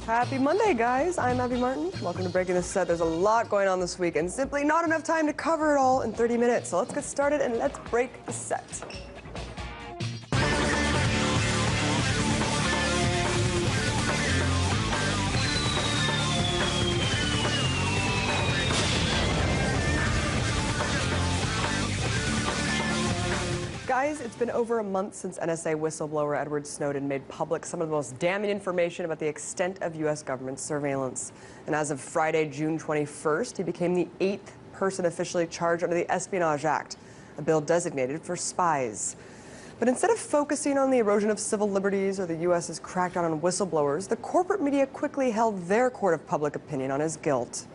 Happy Monday, guys. I'm Abby Martin. Welcome to Breaking the Set. There's a lot going on this week and simply not enough time to cover it all in 30 minutes. So let's get started and let's break the set. Guys, it's been over a month since NSA whistleblower Edward Snowden made public some of the most damning information about the extent of U.S. government surveillance. And as of Friday, June 21st, he became the 8th person officially charged under the Espionage Act, a bill designated for spies. But instead of focusing on the erosion of civil liberties or the U.S.'s crackdown on whistleblowers, the corporate media quickly held their court of public opinion on his guilt.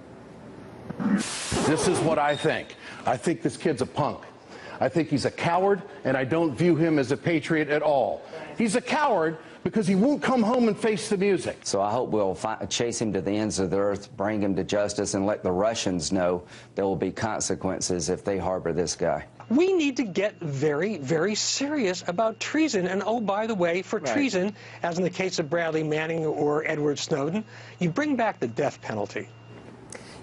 This is what I think. I think this kid's a punk. I think he's a coward, and I don't view him as a patriot at all. He's a coward because he won't come home and face the music. So I hope we'll chase him to the ends of the earth, bring him to justice, and let the Russians know there will be consequences if they harbor this guy. We need to get very, very serious about treason. And oh, by the way, for treason, as in the case of Bradley Manning or Edward Snowden, you bring back the death penalty.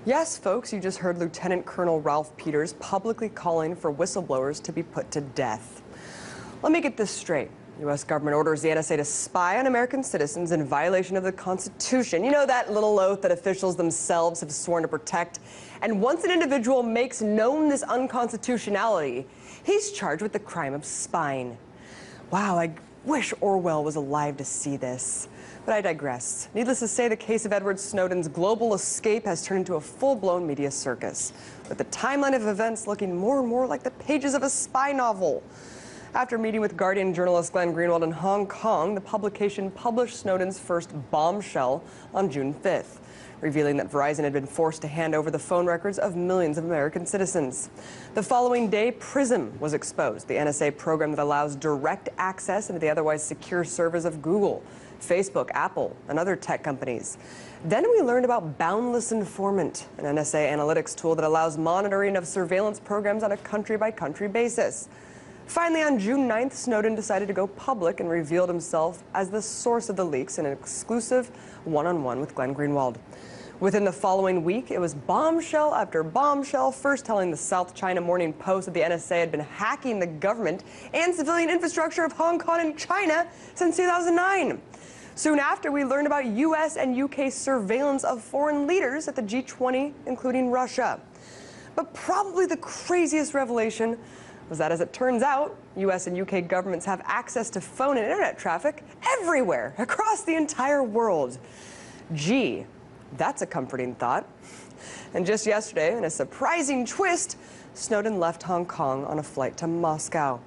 Yes, folks, you just heard Lieutenant Colonel Ralph Peters publicly calling for whistleblowers to be put to death. Let me get this straight. U.S. government orders the NSA to spy on American citizens in violation of the Constitution. You know, that little oath that officials themselves have sworn to protect. And once an individual makes known this unconstitutionality, he's charged with the crime of spying. Wow, I wish Orwell was alive to see this. But I digress. Needless to say, the case of Edward Snowden's global escape has turned into a full-blown media circus, with the timeline of events looking more and more like the pages of a spy novel. After meeting with Guardian journalist Glenn Greenwald in Hong Kong, the publication published Snowden's first bombshell on June 5th, revealing that Verizon had been forced to hand over the phone records of millions of American citizens. The following day, PRISM was exposed, the NSA program that allows direct access into the otherwise secure servers of Google, Facebook, Apple, and other tech companies. Then we learned about Boundless Informant, an NSA analytics tool that allows monitoring of surveillance programs on a country-by-country basis. Finally, on June 9th, Snowden decided to go public and revealed himself as the source of the leaks in an exclusive one-on-one with Glenn Greenwald. Within the following week, it was bombshell after bombshell, first telling the South China Morning Post that the NSA had been hacking the government and civilian infrastructure of Hong Kong and China since 2009. Soon after, we learned about U.S. and U.K. surveillance of foreign leaders at the G20, including Russia. But probably the craziest revelation was that, as it turns out, U.S. and U.K. governments have access to phone and internet traffic everywhere, across the entire world. Gee, that's a comforting thought. And just yesterday, in a surprising twist, Snowden left Hong Kong on a flight to Moscow.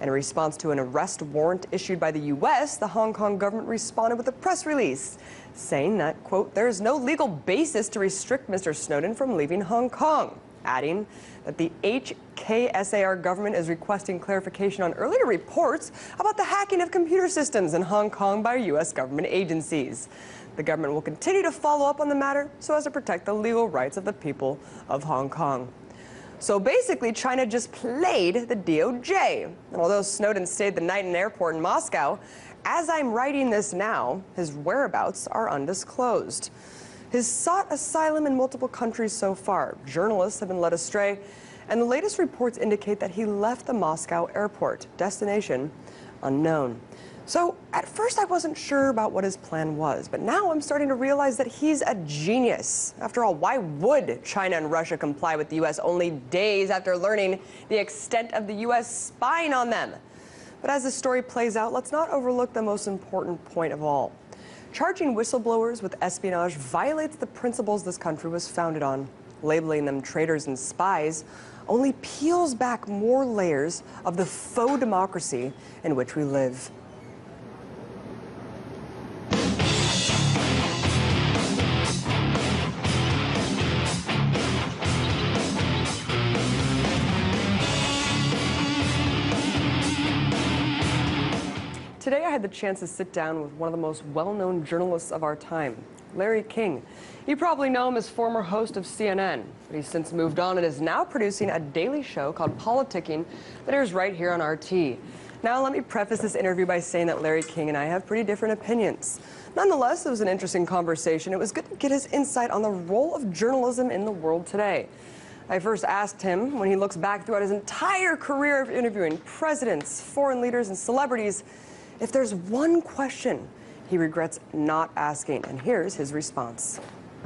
In response to an arrest warrant issued by the U.S., the Hong Kong government responded with a press release saying that, quote, there is no legal basis to restrict Mr. Snowden from leaving Hong Kong, adding that the HKSAR government is requesting clarification on earlier reports about the hacking of computer systems in Hong Kong by U.S. government agencies. The government will continue to follow up on the matter so as to protect the legal rights of the people of Hong Kong. So basically, China just played the DOJ. And although Snowden stayed the night in an airport in Moscow, as I'm writing this now, his whereabouts are undisclosed. He's sought asylum in multiple countries so far. Journalists have been led astray, and the latest reports indicate that he left the Moscow airport, destination unknown. So at first I wasn't sure about what his plan was, but now I'm starting to realize that he's a genius. After all, why would China and Russia comply with the U.S. only days after learning the extent of the U.S. spying on them? But as the story plays out, let's not overlook the most important point of all. Charging whistleblowers with espionage violates the principles this country was founded on. Labeling them traitors and spies only peels back more layers of the faux democracy in which we live. Today I had the chance to sit down with one of the most well-known journalists of our time, Larry King. You probably know him as former host of CNN, but he's since moved on and is now producing a daily show called Politicking that airs right here on RT. Now let me preface this interview by saying that Larry King and I have pretty different opinions. Nonetheless, it was an interesting conversation. It was good to get his insight on the role of journalism in the world today. I first asked him, when he looks back throughout his entire career of interviewing presidents, foreign leaders, and celebrities, if there's one question he regrets not asking. And here's his response.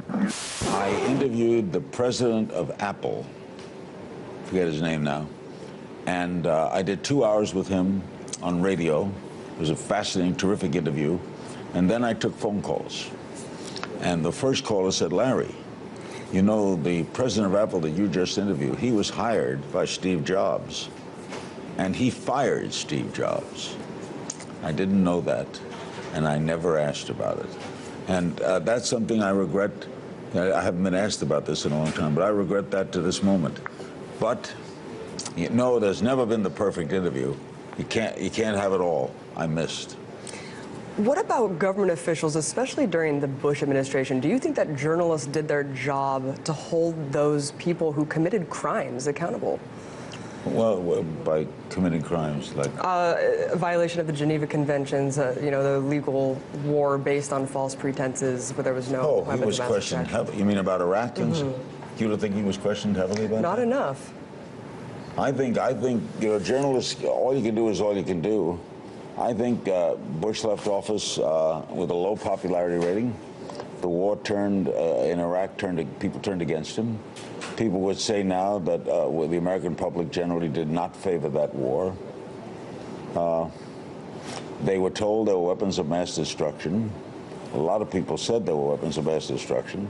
I interviewed the president of Apple, forget his name now, and I did 2 hours with him on radio. It was a fascinating, terrific interview. And then I took phone calls. And the first caller said, Larry, you know, the president of Apple that you just interviewed, he was hired by Steve Jobs, and he fired Steve Jobs. I didn't know that, and I never asked about it. And that's something I regret. I haven't been asked about this in a long time, but I regret that to this moment. But, you know, there's never been the perfect interview. You can't have it all. I missed. What about government officials, especially during the Bush administration? Do you think that journalists did their job to hold those people who committed crimes accountable? Well, by committing crimes like a violation of the Geneva Conventions, you know, the legal war based on false pretenses, where there was no. Oh, he was questioned heavily. You mean about Iraq? You don't think he was questioned heavily about Not that? enough. I think you know, journalists, all you can do is all you can do. I think Bush left office with a low popularity rating. The war turned in Iraq, people turned against him. People would say now that the American public generally did not favor that war. They were told there were weapons of mass destruction. A lot of people said there were weapons of mass destruction.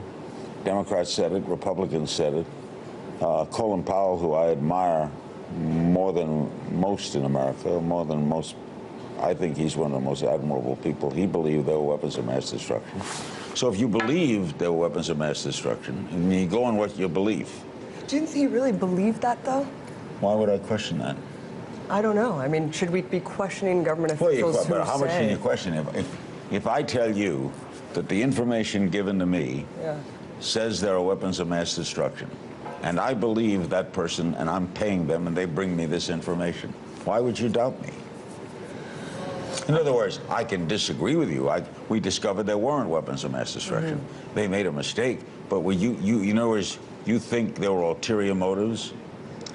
Democrats said it, Republicans said it. Colin Powell, who I admire more than most in America, more than most, I think he's one of the most admirable people. He believed there were weapons of mass destruction. So if you believe there were weapons of mass destruction, and you go on what you believe. Do you think he really believed that, though? Why would I question that? I don't know. I mean, should we be questioning government officials who but how much say... can you question it? If I tell you that the information given to me says there are weapons of mass destruction, and I believe that person, and I'm paying them, and they bring me this information, why would you doubt me? In other words, I can disagree with you. We discovered there weren't weapons of mass destruction. They made a mistake, but in other words, you think there were ulterior motives?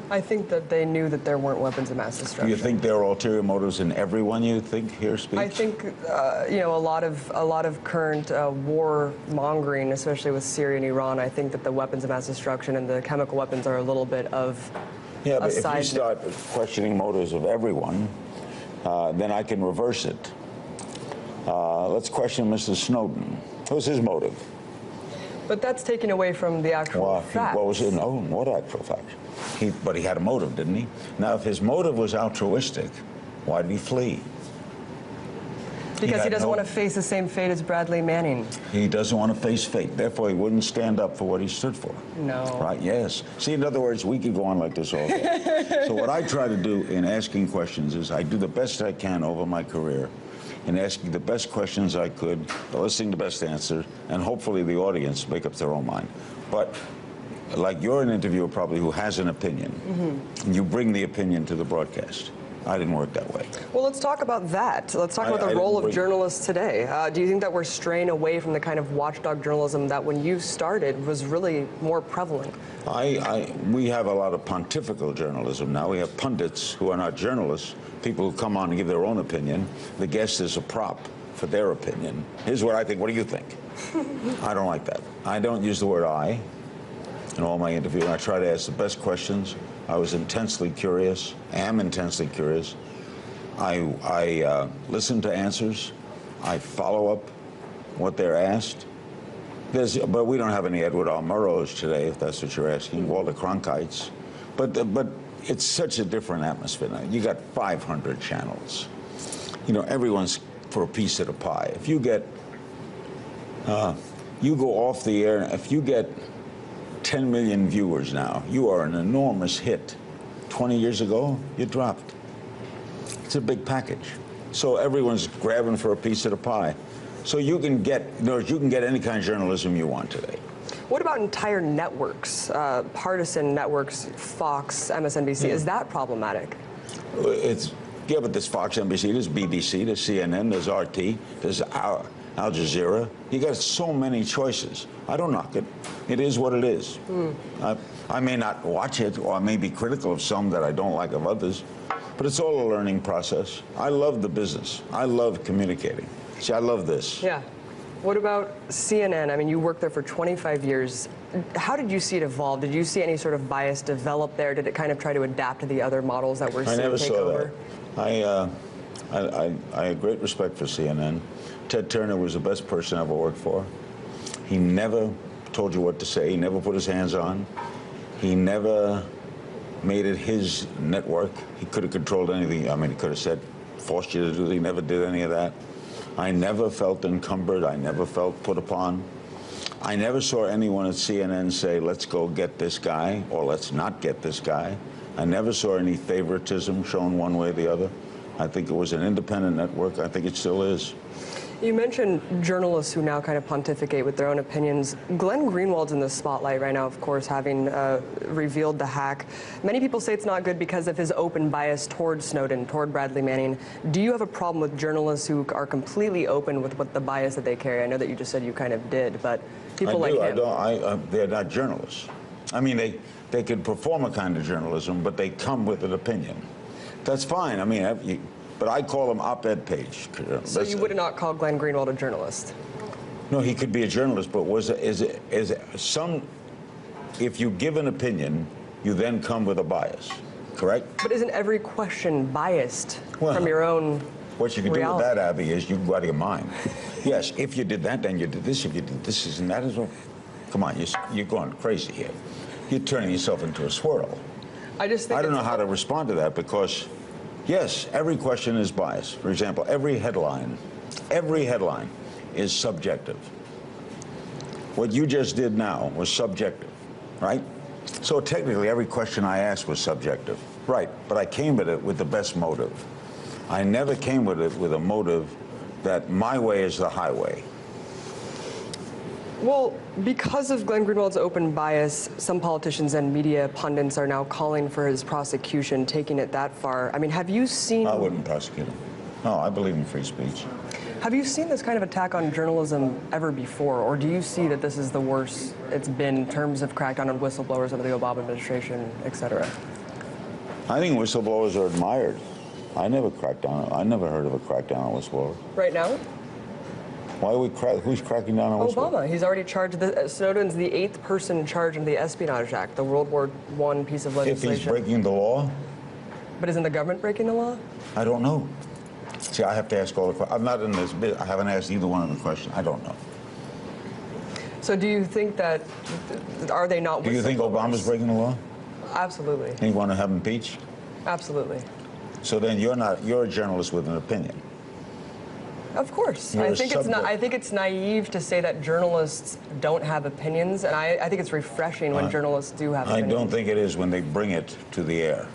I think that they knew that there weren't weapons of mass destruction. Do you think there are ulterior motives in everyone you think here speaks? I think you know, a lot of current war mongering, especially with Syria and Iran. I think that the weapons of mass destruction and the chemical weapons are a little bit of yeah, but a side. If you start questioning motives of everyone, then I can reverse it. Let's question Mr. Snowden. What was his motive? But that's taken away from the actual facts. What was it? No, what actual facts? But he had a motive, didn't he? Now, if his motive was altruistic, why did he flee? Because he doesn't want to face the same fate as Bradley Manning. He doesn't want to face fate. Therefore, he wouldn't stand up for what he stood for. No. Right? Yes. See, in other words, we could go on like this all day. So what I try to do in asking questions is I do the best I can over my career in asking the best questions I could, eliciting the best answer, and hopefully the audience make up their own mind. But like you're an interviewer probably who has an opinion, and you bring the opinion to the broadcast. I didn't work that way. Well, let's talk about that. Let's talk about the role of journalists today. Do you think that we're straying away from the kind of watchdog journalism that when you started was really more prevalent? We have a lot of pontifical journalism now. We have pundits who are not journalists, people who come on and give their own opinion. The guest is a prop for their opinion. Here's what I think. What do you think? I don't like that. I don't use the word I in all my interviews. I try to ask the best questions. I was intensely curious, am intensely curious. I listen to answers. I follow up what they're asked. But we don't have any Edward R. Murrows today, if that's what you're asking, Walter Cronkites. But it's such a different atmosphere now. You got 500 channels. You know, everyone's for a piece of the pie. If you get, you go off the air, if you get 10 million viewers now, you are an enormous hit. 20 years ago, you dropped. It's a big package. So everyone's grabbing for a piece of the pie. So you can get any kind of journalism you want today. What about entire networks, partisan networks, Fox, MSNBC? Is that problematic? Yeah, but there's Fox, NBC, there's BBC, there's CNN, there's RT, there's Al Jazeera. You got so many choices. I don't knock it. It is what it is. I may not watch it, or I may be critical of some that I don't like of others, but it's all a learning process. I love the business. I love communicating. See, I love this. Yeah. What about CNN? I mean, you worked there for 25 years. How did you see it evolve? Did you see any sort of bias develop there? Did it kind of try to adapt to the other models that we're seeing take over? I never saw that. I had great respect for CNN. Ted Turner was the best person I ever worked for. He never told you what to say. He never put his hands on. He never made it his network. He could have controlled anything. I mean, he could have said, forced you to do it. He never did any of that. I never felt encumbered. I never felt put upon. I never saw anyone at CNN say, let's go get this guy, or let's not get this guy. I never saw any favoritism shown one way or the other. I think it was an independent network. I think it still is. You mentioned journalists who now kind of pontificate with their own opinions. Glenn Greenwald's in the spotlight right now, of course, having revealed the hack. Many people say it's not good because of his open bias toward Snowden, toward Bradley Manning. Do you have a problem with journalists who are completely open with what the bias that they carry? I know that you just said you kind of did, but people like him. They're not journalists. I mean, they could perform a kind of journalism, but they come with an opinion. That's fine. I mean, but I call him op-ed page. So you would not call Glenn Greenwald a journalist? No, he could be a journalist, but if you give an opinion, you then come with a bias, correct? But isn't every question biased from your own What you can reality? do with that, Abby, is you can go out of your mind. Yes, if you did that, then you did this. If you did this and that as well. Come on, you're going crazy here. You're turning yourself into a swirl. I just think I don't know how to respond to that because, yes, every question is biased. For example, every headline is subjective. What you just did now was subjective, right? So technically, every question I asked was subjective, right? But I came at it with the best motive. I never came with it with a motive that my way is the highway. Well, because of Glenn Greenwald's open bias, some politicians and media pundits are now calling for his prosecution, taking it that far. I mean, have you seen... I wouldn't prosecute him. No, I believe in free speech. Have you seen this kind of attack on journalism ever before, or do you see that this is the worst it's been in terms of crackdown on whistleblowers under the Obama administration, et cetera? I think whistleblowers are admired. I never cracked down. I never heard of a crackdown on whistleblowers. Right now? Why are we who's cracking down on whistleblowers? Obama. He's already charged. Snowden's the 8th person charged in the Espionage Act, the World War I piece of legislation. If he's breaking the law? But isn't the government breaking the law? I don't know. See, I have to ask all the questions. I'm not in this bit. I haven't asked either one of the questions. I don't know. So do you think that, are they not whistleblowers? Do you think Obama's breaking the law? Absolutely. And you want to have him impeached? Absolutely. So then you're a journalist with an opinion. Of course. You're I think it's naive to say that journalists don't have opinions, and I think it's refreshing when journalists do have opinions. I don't think it is when they bring it to the air.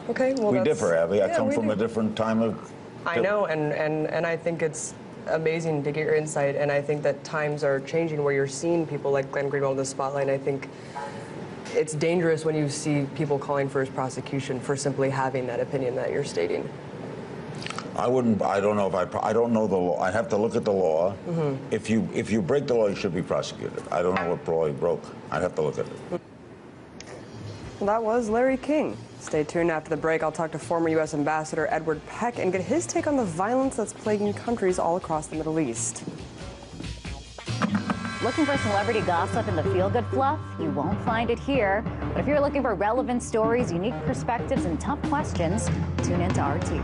Okay, well, we differ, Abby. I come from do. a different time of... I know, and I think it's amazing to get your insight, and I think that times are changing where you're seeing people like Glenn Greenwald in the spotlight, and I think it's dangerous when you see people calling for his prosecution for simply having that opinion that you're stating. I don't know the law. I have to look at the law. Mm-hmm. If you break the law, you should be prosecuted. I don't know what law he broke. I'd have to look at it. Well, that was Larry King. Stay tuned after the break. I'll talk to former U.S. Ambassador Edward Peck and get his take on the violence that's plaguing countries all across the Middle East. Looking for celebrity gossip and the feel-good fluff? You won't find it here. But if you're looking for relevant stories, unique perspectives, and tough questions, tune into RT.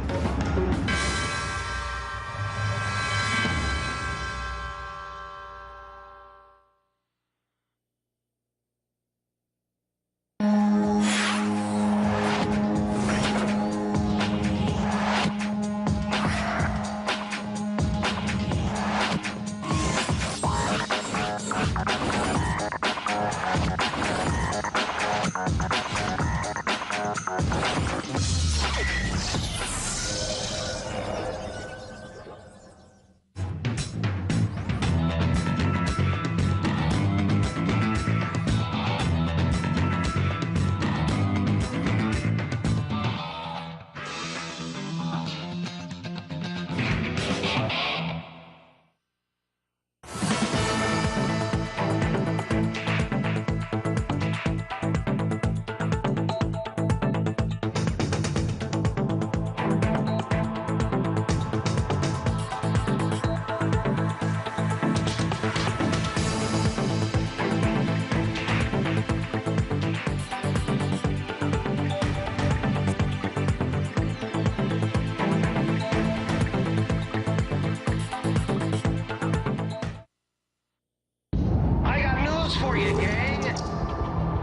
you, gang.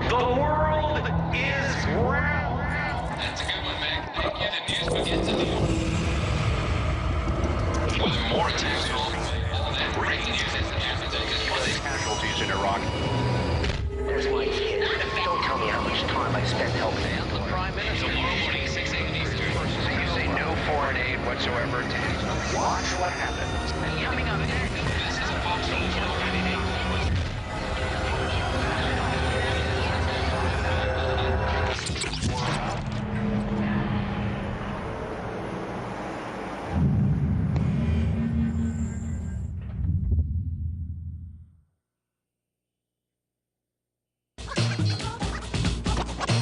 The world is round. That's a good one, Meg. Thank you. The news begins at the with more attacks and breaking news for the casualties in Iraq. There's my kid. Don't tell me how much time I spent helping him. The Prime Minister, tomorrow morning, 6 a.m. Eastern. So you say no foreign aid whatsoever to watch what happens. Coming up next, this is a Fox News Friday.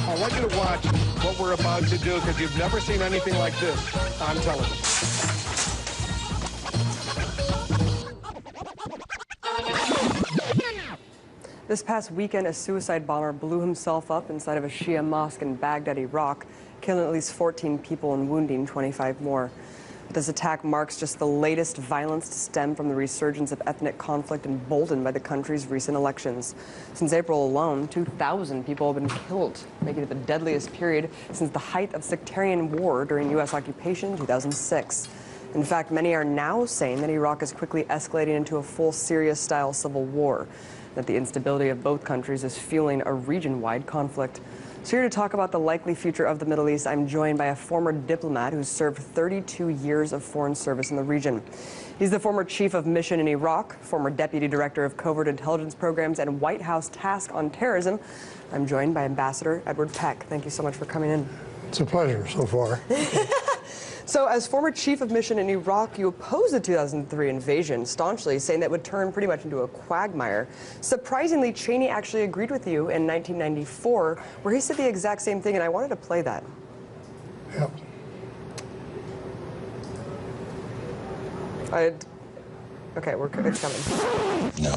I want you to watch what we're about to do because you've never seen anything like this on television. This past weekend, a suicide bomber blew himself up inside of a Shia mosque in Baghdad, Iraq, killing at least 14 people and wounding 25 more. This attack marks just the latest violence to stem from the resurgence of ethnic conflict emboldened by the country's recent elections. Since April alone, 2,000 people have been killed, making it the deadliest period since the height of sectarian war during U.S. occupation in 2006. In fact, many are now saying that Iraq is quickly escalating into a full Syria-style civil war, that the instability of both countries is fueling a region-wide conflict. So here to talk about the likely future of the Middle East, I'm joined by a former diplomat who served 32 years of foreign service in the region. He's the former chief of mission in Iraq, former deputy director of covert intelligence programs and White House task on terrorism. I'm joined by Ambassador Edward Peck. Thank you so much for coming in. It's a pleasure so far. So as former chief of mission in Iraq, you opposed the 2003 invasion staunchly, saying that would turn pretty much into a quagmire. Surprisingly, Cheney actually agreed with you in 1994, where he said the exact same thing, and I wanted to play that. Yep. Okay, it's coming. No.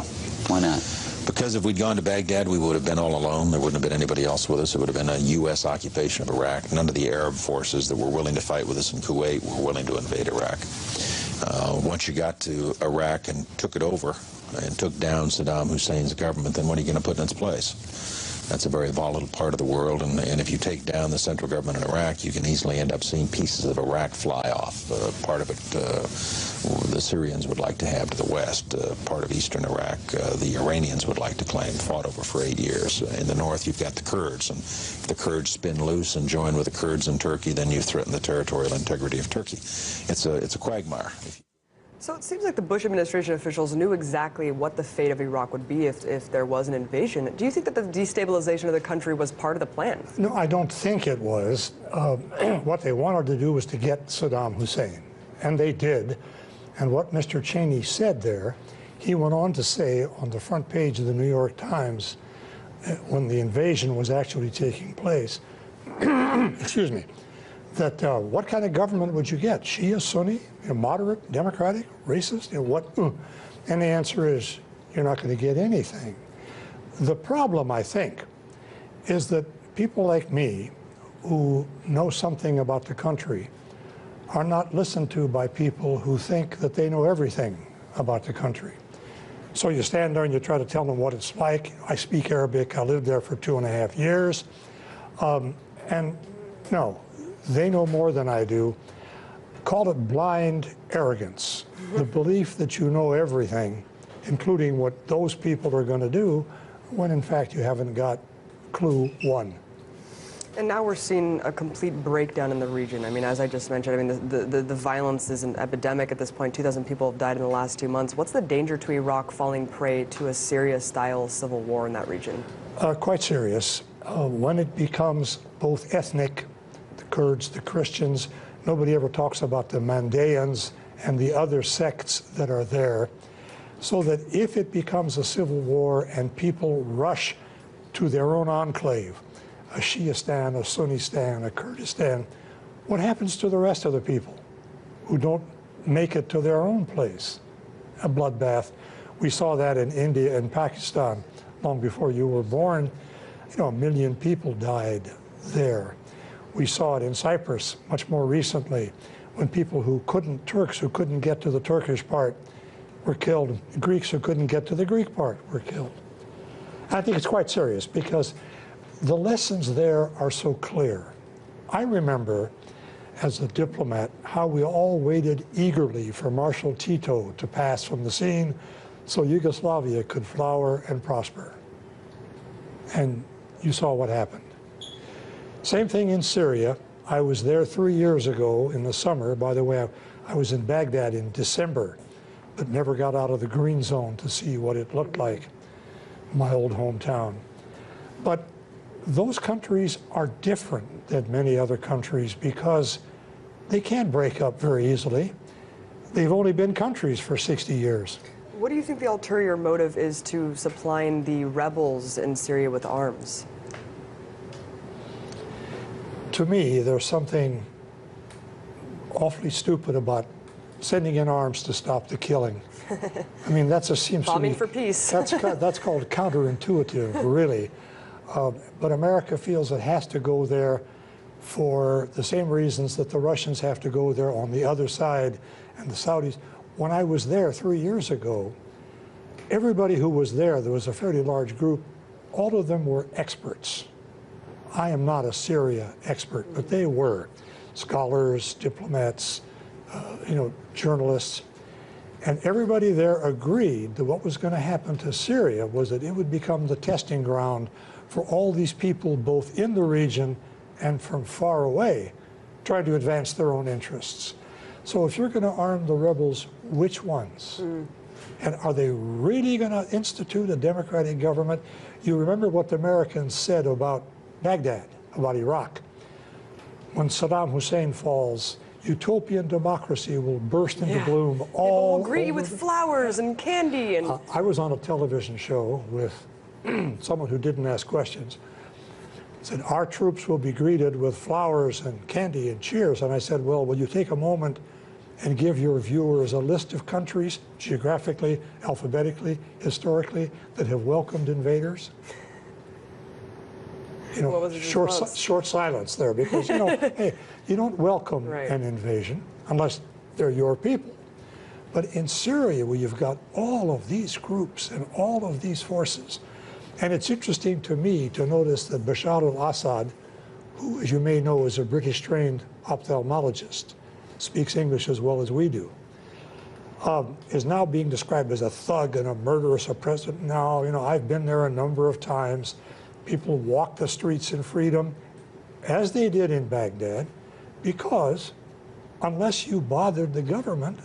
Why not? Because if we'd gone to Baghdad, we would have been all alone. There wouldn't have been anybody else with us. It would have been a U.S. occupation of Iraq. None of the Arab forces that were willing to fight with us in Kuwait were willing to invade Iraq. Once you got to Iraq and took it over and took down Saddam Hussein's government, then what are you going to put in its place? That's a very volatile part of the world, and if you take down the central government in Iraq, you can easily end up seeing pieces of Iraq fly off. Part of it the Syrians would like to have to the west. Part of eastern Iraq the Iranians would like to claim, fought over for 8 years. In the north, you've got the Kurds, and if the Kurds spin loose and join with the Kurds in Turkey, then you threaten the territorial integrity of Turkey. It's a quagmire. So it seems like the Bush administration officials knew exactly what the fate of Iraq would be if there was an invasion. Do you think that the destabilization of the country was part of the plan? No, I don't think it was. What they wanted to do was to get Saddam Hussein, and they did. And what Mr. Cheney said there, he went on to say on the front page of the New York Times when the invasion was actually taking place, excuse me, that what kind of government would you get? Shia, Sunni, moderate, democratic, racist, what? And the answer is, you're not going to get anything. The problem, I think, is that people like me who know something about the country are not listened to by people who think that they know everything about the country. So you stand there and you try to tell them what it's like. I speak Arabic. I lived there for 2.5 years. And no, they know more than I do. Call it blind arrogance, the belief that you know everything, including what those people are going to do, when in fact you haven't got clue one. And now we're seeing a complete breakdown in the region. I mean, as I just mentioned, I mean, the violence is an epidemic at this point. 2,000 people have died in the last 2 months. What's the danger to Iraq falling prey to a Syria-style civil war in that region? Quite serious. When it becomes both ethnic, the Kurds, the Christians, nobody ever talks about the Mandaeans and the other sects that are there, so that if it becomes a civil war and people rush to their own enclave, a Shiistan, a Sunnistan, a Kurdistan, what happens to the rest of the people who don't make it to their own place? A bloodbath. We saw that in India and Pakistan long before you were born. You know, 1 million people died there. We saw it in Cyprus much more recently when people Turks who couldn't get to the Turkish part were killed. Greeks who couldn't get to the Greek part were killed. I think it's quite serious because the lessons there are so clear. I remember as a diplomat how we all waited eagerly for Marshal Tito to pass from the scene so Yugoslavia could flower and prosper. And you saw what happened. Same thing in Syria. I was there 3 years ago in the summer. By the way, I was in Baghdad in December, but never got out of the green zone to see what it looked like, my old hometown. But those countries are different than many other countries because they can't break up very easily. They've only been countries for 60 years. What do you think the ulterior motive is to supplying the rebels in Syria with arms? To me, there's something awfully stupid about sending in arms to stop the killing. I mean, that just seems Bombing to me, for peace. that's called counterintuitive, really. But America feels it has to go there for the same reasons that the Russians have to go there on the other side and the Saudis. When I was there 3 years ago, everybody who was there was a fairly large group, all of them were experts. I am not a Syria expert, but they were scholars, diplomats, journalists. And everybody there agreed that what was going to happen to Syria was that it would become the testing ground for all these people, both in the region and from far away, trying to advance their own interests. So if you're going to arm the rebels, which ones? And are they really going to institute a democratic government? You remember what the Americans said about Baghdad, about Iraq. When Saddam Hussein falls, utopian democracy will burst into bloom all People will greet you with flowers and candy. And I was on a television show with someone who didn't ask questions. Said, our troops will be greeted with flowers and candy and cheers. And I said, well, will you take a moment and give your viewers a list of countries, geographically, alphabetically, historically, that have welcomed invaders? Short silence there, because, hey, you don't welcome an invasion unless they're your people. But in Syria, where you've got all of these groups and all of these forces, and it's interesting to me to notice that Bashar al-Assad, who, as you may know, is a British-trained ophthalmologist, speaks English as well as we do, is now being described as a thug and a murderous oppressor. Now, I've been there a number of times. People walk the streets in freedom, as they did in Baghdad, because unless you bothered the government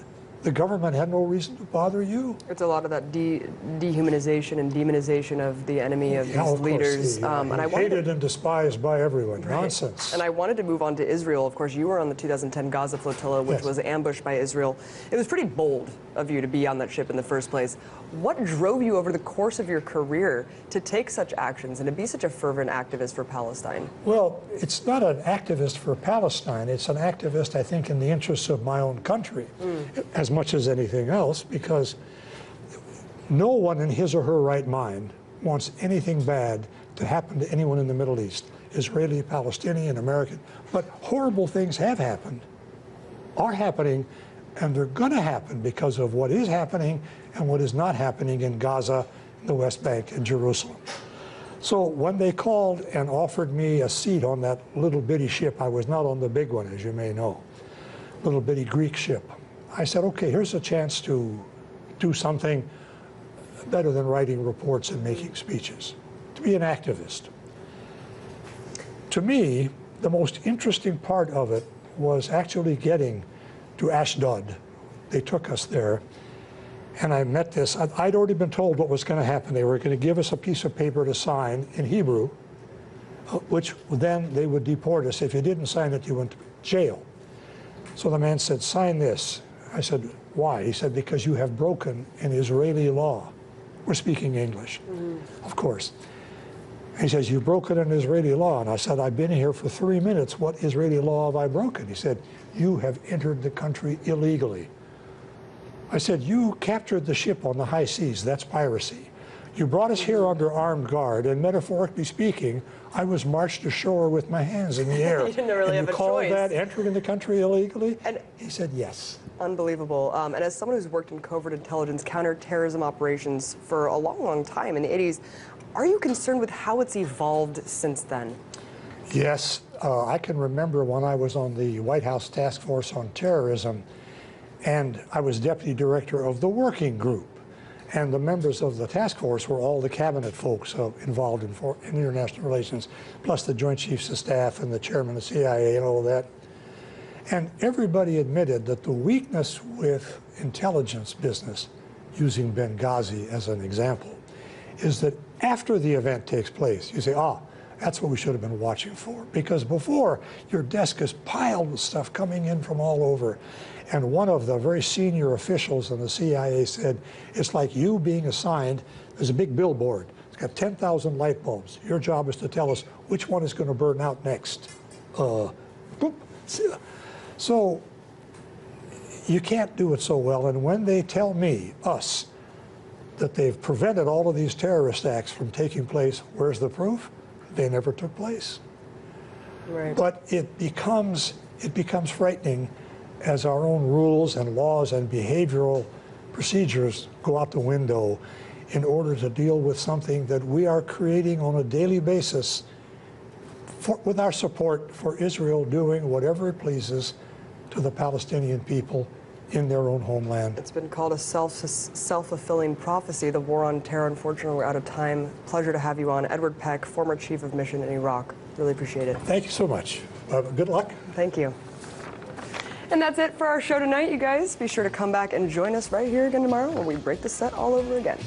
had no reason to bother you. It's a lot of that dehumanization and demonization of the enemy of these leaders. And I hated and despised by everyone. Right. Nonsense. And I wanted to move on to Israel. Of course, you were on the 2010 Gaza flotilla, which was ambushed by Israel. It was pretty bold of you to be on that ship in the first place. What drove you over the course of your career to take such actions and to be such a fervent activist for Palestine? Well, it's not an activist for Palestine. It's an activist, I think, in the interests of my own country, as much as anything else, because no one in his or her right mind wants anything bad to happen to anyone in the Middle East, Israeli, Palestinian, American. But horrible things have happened, are happening, and they're going to happen because of what is happening and what is not happening in Gaza, the West Bank, and Jerusalem. So when they called and offered me a seat on that little bitty ship, I was not on the big one, as you may know, little bitty Greek ship. I said, okay, here's a chance to do something better than writing reports and making speeches, to be an activist. To me, the most interesting part of it was actually getting to Ashdod. They took us there, and I met this. I'd already been told what was going to happen. They were going to give us a piece of paper to sign in Hebrew, which then they would deport us. If you didn't sign it, you went to jail. So the man said, sign this. I said, why? He said, because you have broken an Israeli law. We're speaking English, of course. He says, you've broken an Israeli law. And I said, I've been here for 3 minutes. What Israeli law have I broken? He said, you have entered the country illegally. I said, you captured the ship on the high seas. That's piracy. You brought us here under armed guard, and metaphorically speaking, I was marched ashore with my hands in the air. You didn't really have a choice. And you call that entering the country illegally? And he said, yes. Unbelievable. And as someone who's worked in covert intelligence, counterterrorism operations for a long, long time in the 80s, Are you concerned with how it's evolved since then? Yes, I can remember when I was on the White House Task Force on Terrorism, and I was deputy director of the working group. And the members of the task force were all the cabinet folks involved in international relations, plus the Joint Chiefs of Staff and the chairman of the CIA and all that. And everybody admitted that the weakness with intelligence business, using Benghazi as an example, is that after the event takes place, you say, that's what we should have been watching for. Because before, your desk is piled with stuff coming in from all over. And one of the very senior officials in the CIA said, it's like you being assigned, there's a big billboard. It's got 10,000 light bulbs. Your job is to tell us which one is going to burn out next. So you can't do it so well. And when they tell me, us, that they've prevented all of these terrorist acts from taking place, where's the proof? They never took place. Right. But it becomes frightening as our own rules and laws and behavioral procedures go out the window in order to deal with something that we are creating on a daily basis with our support for Israel doing whatever it pleases to the Palestinian people in their own homeland. It's been called a self-fulfilling prophecy, the war on terror. Unfortunately, we're out of time. Pleasure to have you on. Edward Peck, former chief of mission in Iraq. Really appreciate it. Thank you so much. Good luck. Thank you. And that's it for our show tonight, you guys. Be sure to come back and join us right here again tomorrow when we break the set all over again.